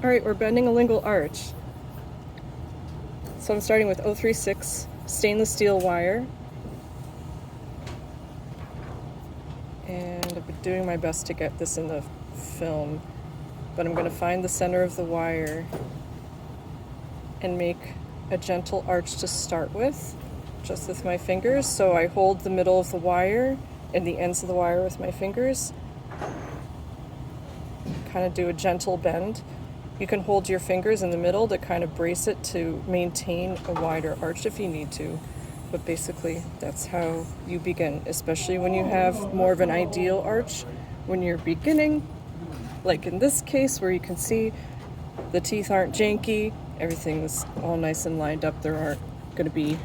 Alright, we're bending a lingual arch. So I'm starting with 036 stainless steel wire. And I've been doing my best to get this in the film, but I'm going to find the center of the wire and make a gentle arch to start with, just with my fingers. So I hold the middle of the wire and the ends of the wire with my fingers, kind of do a gentle bend. You can hold your fingers in the middle to kind of brace it to maintain a wider arch if you need to. But basically, that's how you begin, especially when you have more of an ideal arch. When you're beginning, like in this case where you can see the teeth aren't janky, everything's all nice and lined up. There aren't going to be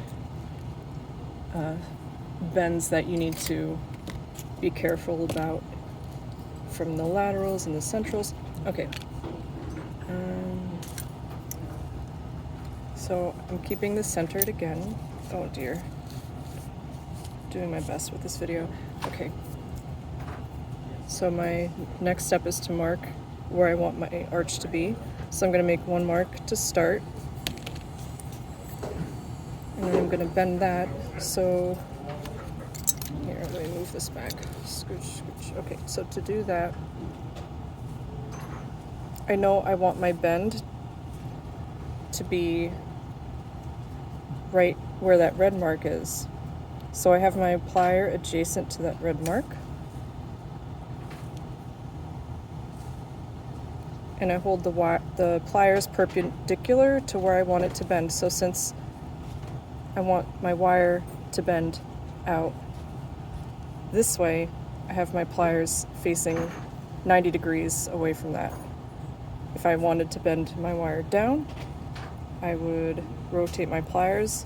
bends that you need to be careful about from the laterals and the centrals. Okay. So I'm keeping this centered again. Oh dear. Doing my best with this video. Okay. So my next step is to mark where I want my arch to be. So I'm going to make one mark to start. And then I'm going to bend that. So here, let me move this back. Scooch, scooch. Okay, so to do that, I know I want my bend to be right where that red mark is. So I have my plier adjacent to that red mark. And I hold the pliers perpendicular to where I want it to bend. So since I want my wire to bend out this way, I have my pliers facing 90 degrees away from that. If I wanted to bend my wire down, I would rotate my pliers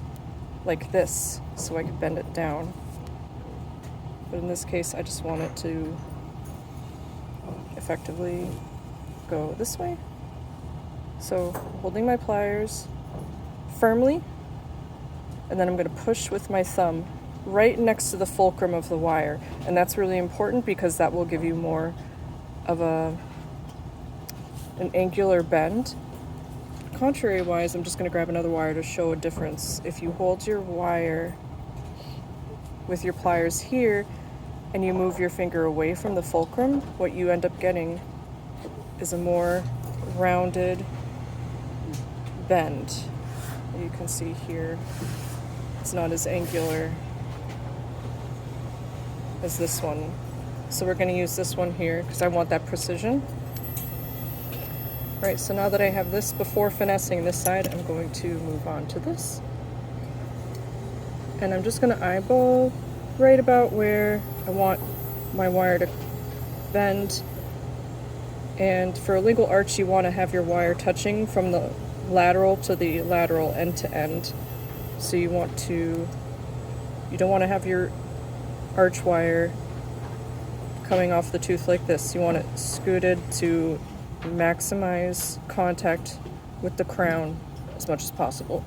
like this so I could bend it down. But in this case, I just want it to effectively go this way. So holding my pliers firmly, and then I'm going to push with my thumb right next to the fulcrum of the wire. And that's really important because that will give you more of an angular bend. Contrary-wise, I'm just going to grab another wire to show a difference. If you hold your wire with your pliers here and you move your finger away from the fulcrum, what you end up getting is a more rounded bend. You can see here, it's not as angular as this one. So we're going to use this one here because I want that precision. Right, so now that I have this before finessing this side, I'm going to move on to this. And I'm just going to eyeball right about where I want my wire to bend. And for a lingual arch, you want to have your wire touching from the lateral to the lateral, end to end. So you don't want to have your arch wire coming off the tooth like this. You want it scooted to maximize contact with the crown as much as possible.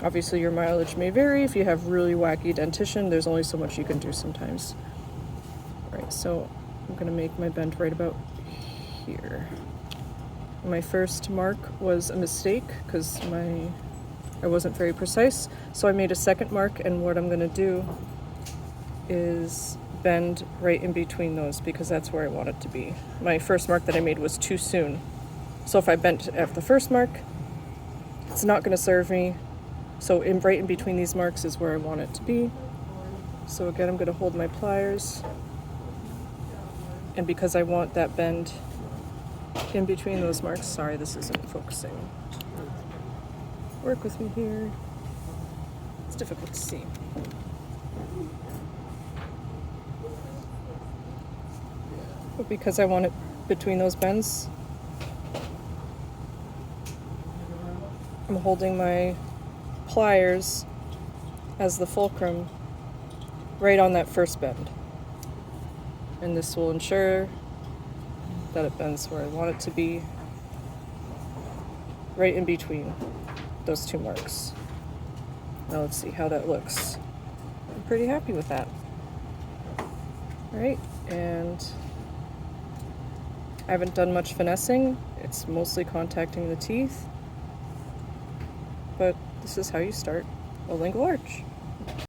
Obviously your mileage may vary. If you have really wacky dentition, there's only so much you can do sometimes. Alright, so I'm going to make my bend right about here. My first mark was a mistake because I wasn't very precise, so I made a second mark, and what I'm going to do is bend right in between those because that's where I want it to be. My first mark that I made was too soon. So if I bent at the first mark, it's not going to serve me. So right in between these marks is where I want it to be. So again, I'm going to hold my pliers. And because I want that bend in between those marks, sorry, this isn't focusing. Work with me here. It's difficult to see. But because I want it between those bends, I'm holding my pliers as the fulcrum right on that first bend. And this will ensure that it bends where I want it to be, right in between those two marks. Now let's see how that looks. I'm pretty happy with that. All right, and I haven't done much finessing. it's mostly contacting the teeth, but this is how you start a lingual arch.